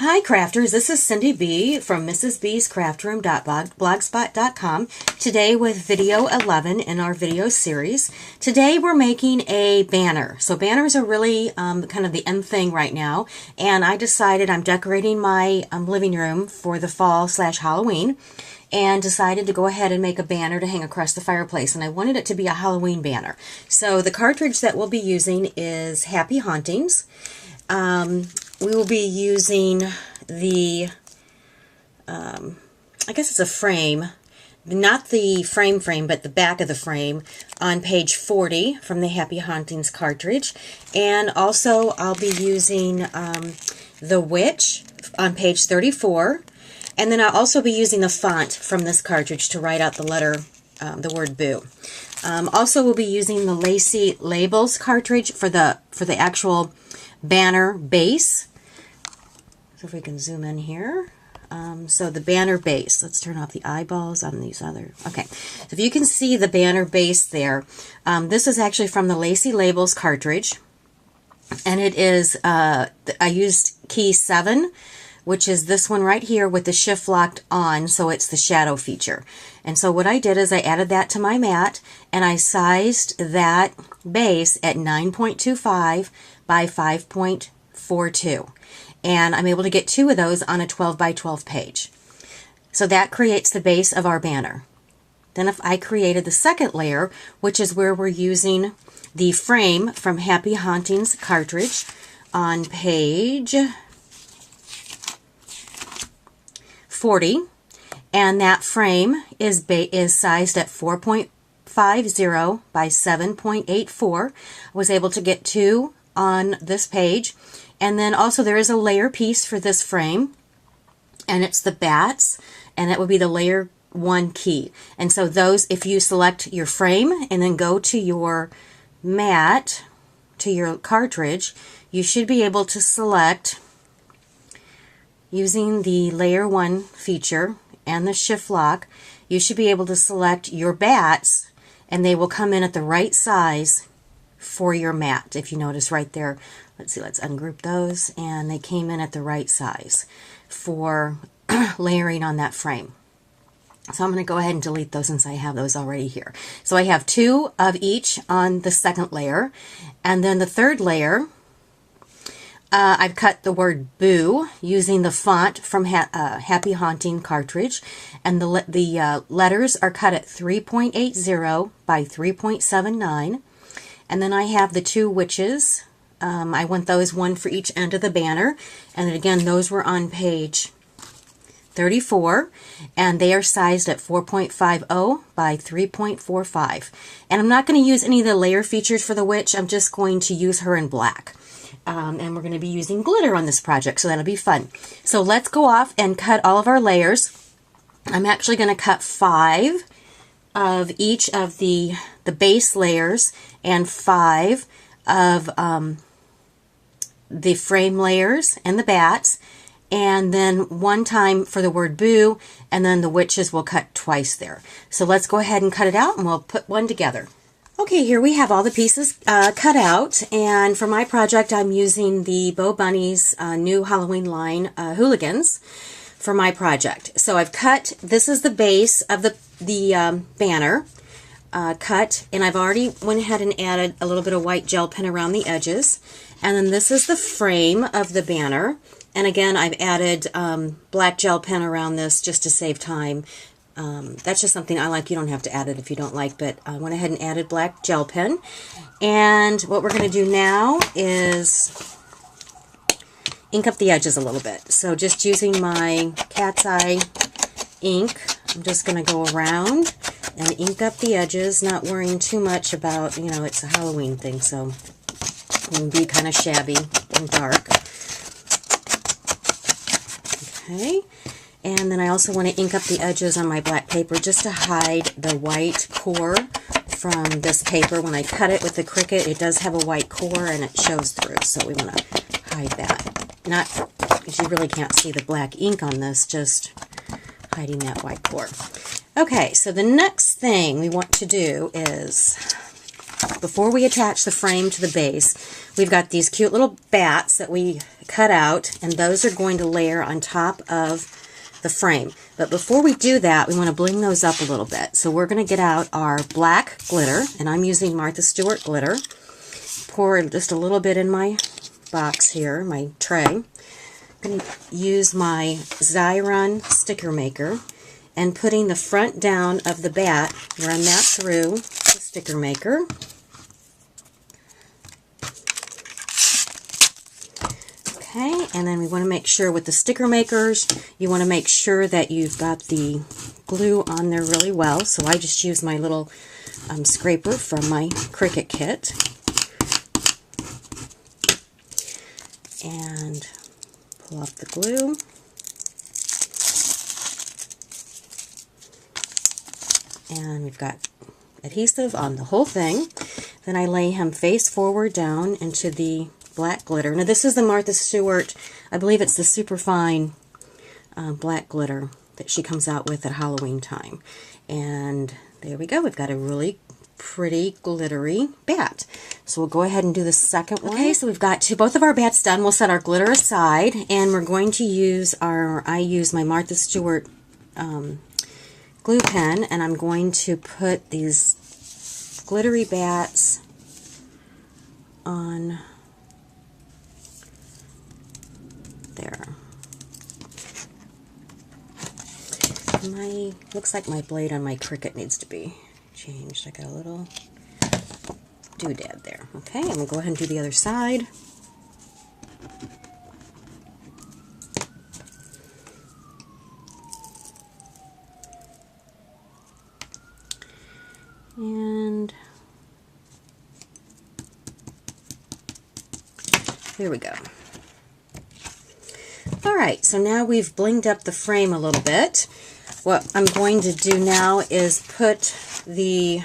Hi crafters, this is Cindy B from mrsbscraftroom.blogspot.com, today with video 11 in our video series. Today we're making a banner. So banners are really kind of the end thing right now, and I decided I'm decorating my living room for the fall/Halloween, and decided to go ahead and make a banner to hang across the fireplace, and I wanted it to be a Halloween banner. So the cartridge that we'll be using is Happy Hauntings. We will be using the, I guess it's a frame, not the frame, but the back of the frame on page 40 from the Happy Hauntings cartridge. And also I'll be using the witch on page 34. And then I'll also be using the font from this cartridge to write out the letter, the word boo. Also we'll be using the Lacy Labels cartridge for the actual banner base. So if we can zoom in here. So the banner base, let's turn off the eyeballs on these other, okay. So if you can see the banner base there, this is actually from the Lacy Labels cartridge. And it is, I used key 7, which is this one right here with the shift locked on, so it's the shadow feature. And so what I did is I added that to my mat, and I sized that base at 9.25 by 5.42. And I'm able to get 2 of those on a 12 by 12 page. So that creates the base of our banner. Then if I created the second layer, which is where we're using the frame from Happy Hauntings cartridge on page 40, and that frame is sized at 4.50 by 7.84. I was able to get 2 on this page. And then also there is a layer piece for this frame, and it's the bats, and that would be the layer 1 key. And so those, if you select your frame and then go to your mat, to your cartridge, you should be able to select, using the layer 1 feature and the shift lock, you should be able to select your bats, and they will come in at the right size for your mat. If you notice right there, let's see, let's ungroup those, and they came in at the right size for layering on that frame. So I'm going to go ahead and delete those since I have those already here. So I have 2 of each on the second layer, and then the third layer, I've cut the word boo using the font from Happy Haunting cartridge, and the letters are cut at 3.80 by 3.79. And then I have the 2 witches. I want those, 1 for each end of the banner. And then again, those were on page 34. And they are sized at 4.50 by 3.45. And I'm not going to use any of the layer features for the witch. I'm just going to use her in black. And we're going to be using glitter on this project, so that'll be fun. So let's go off and cut all of our layers. I'm actually going to cut 5 of each of the base layers and 5 of the frame layers and the bats, and then 1 time for the word boo, and then the witches will cut twice there. So let's go ahead and cut it out, and we'll put one together. Okay, here we have all the pieces cut out, and for my project I'm using the Bo Bunny's new Halloween line, Hooligans, for my project. So I've cut, this is the base of the banner, cut, and I've already went ahead and added a little bit of white gel pen around the edges. And then this is the frame of the banner, and again I've added black gel pen around this just to save time. That's just something I like. You don't have to add it if you don't like, but I went ahead and added black gel pen. And what we're going to do now is ink up the edges a little bit. So just using my cat's eye ink, I'm just going to go around and ink up the edges, not worrying too much about, you know, it's a Halloween thing, so it can be kind of shabby and dark. Okay. And then I also want to ink up the edges on my black paper just to hide the white core from this paper. When I cut it with the Cricut, it does have a white core and it shows through, so we want to hide that. Not, because you really can't see the black ink on this, just hiding that white core. Okay, so the next thing we want to do is, before we attach the frame to the base, we've got these cute little bats that we cut out, and those are going to layer on top of the frame. But before we do that, we want to bling those up a little bit. So we're going to get out our black glitter, and I'm using Martha Stewart glitter. Pour just a little bit in my box here, my tray. I'm going to use my Xyron sticker maker, and putting the front down of the bat, run that through the sticker maker. Okay, and then we want to make sure with the sticker makers, you want to make sure that you've got the glue on there really well. So I just use my little scraper from my Cricut kit. And pull off the glue. And we've got adhesive on the whole thing. Then I lay him face forward down into the black glitter. Now this is the Martha Stewart, I believe it's the super fine black glitter that she comes out with at Halloween time. And there we go, we've got a really pretty glittery bat. So we'll go ahead and do the second one. Okay, so we've got both of our bats done. We'll set our glitter aside, and we're going to use I use my Martha Stewart glue pen, and I'm going to put these glittery bats on there. Looks like my blade on my Cricut needs to be changed. I got a little doodad there. Okay, I'm going to go ahead and do the other side. And here we go. Alright, so now we've blinged up the frame a little bit. What I'm going to do now is put the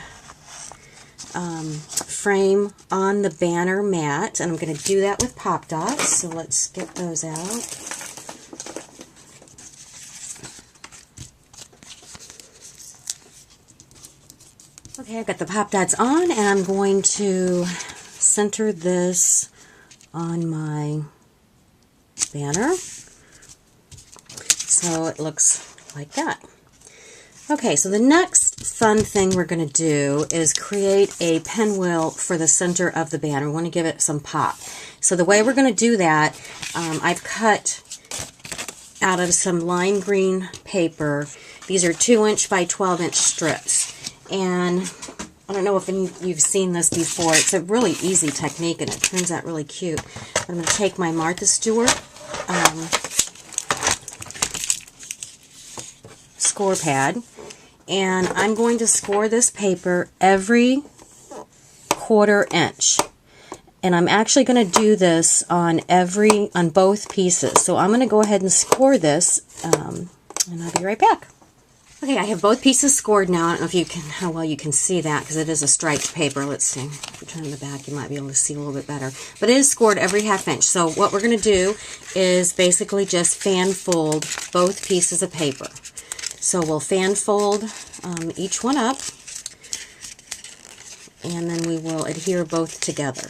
frame on the banner mat, and I'm going to do that with Pop Dots, so let's get those out. Okay, I've got the Pop Dots on, and I'm going to center this on my banner so it looks like that. Okay, so the next fun thing we're going to do is create a pinwheel for the center of the banner. We want to give it some pop. So the way we're going to do that, I've cut out of some lime green paper. These are 2" by 12" strips. And I don't know if you've seen this before. It's a really easy technique, and it turns out really cute. I'm going to take my Martha Stewart score pad, and I'm going to score this paper every 1/4 inch. And I'm actually going to do this on both pieces. So I'm going to go ahead and score this, and I'll be right back. Okay, I have both pieces scored now. I don't know if how well you can see that, because it is a striped paper. Let's see. If you turn the back, you might be able to see a little bit better. But it is scored every 1/2 inch. So what we're going to do is basically just fan fold both pieces of paper. So we'll fan fold each one up, and then we will adhere both together.